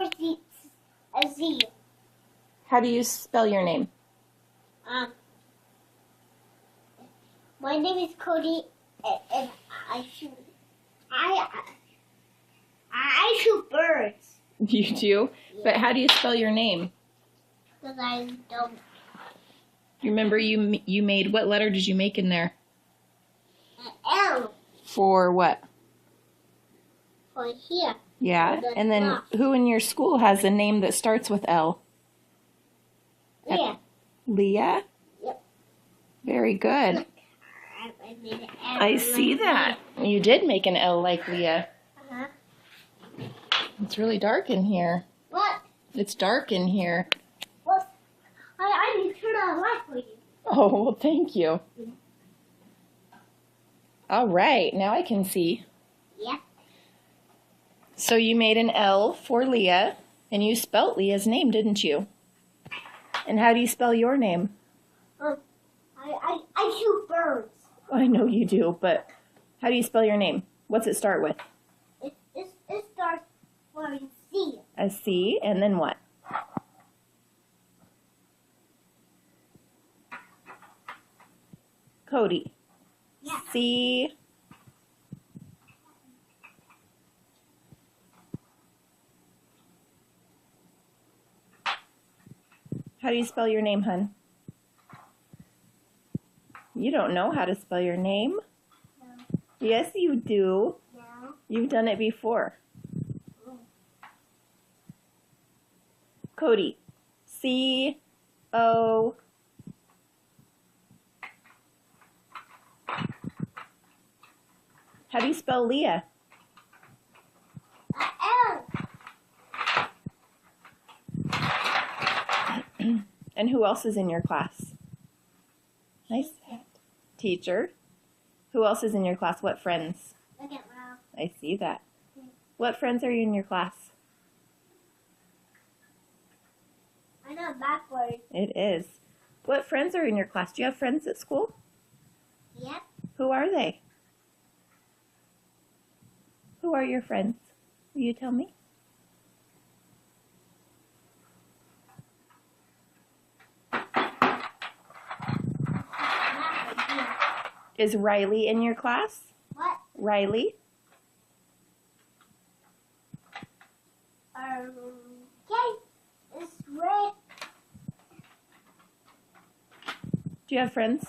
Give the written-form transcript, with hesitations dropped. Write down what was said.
A Z. How do you spell your name? My name is Cody, and I shoot birds. You do? But how do you spell your name? Because I don't. You remember you made, what letter did you make in there? An L. For what? For here. Yeah, and then who in your school has a name that starts with L? Leah. Leah? Yep. Very good. I made an L. I see that. You did make an L like Leah. Uh-huh. It's really dark in here. What? It's dark in here. What? I need to turn on a light for you. Oh, well, thank you. All right, now I can see. Yeah. So you made an L for Leah, and you spelt Leah's name, didn't you? And how do you spell your name? I shoot birds. I know you do, but how do you spell your name? What's it start with? It starts with a C. A C, and then what? Cody. Yeah. C. How do you spell your name, hun? You don't know how to spell your name? No. Yes, you do. No. You've done it before. Oh. Cody. C-O. How do you spell Leah? L. And who else is in your class? Nice. Teacher. Who else is in your class? What friends? Look at Ralph. I see that. What friends are you in your class? I know backwards. It is. What friends are in your class? Do you have friends at school? Yep. Who are they? Who are your friends? Will you tell me? Is Riley in your class? What? Riley? Okay. It's red. Do you have friends?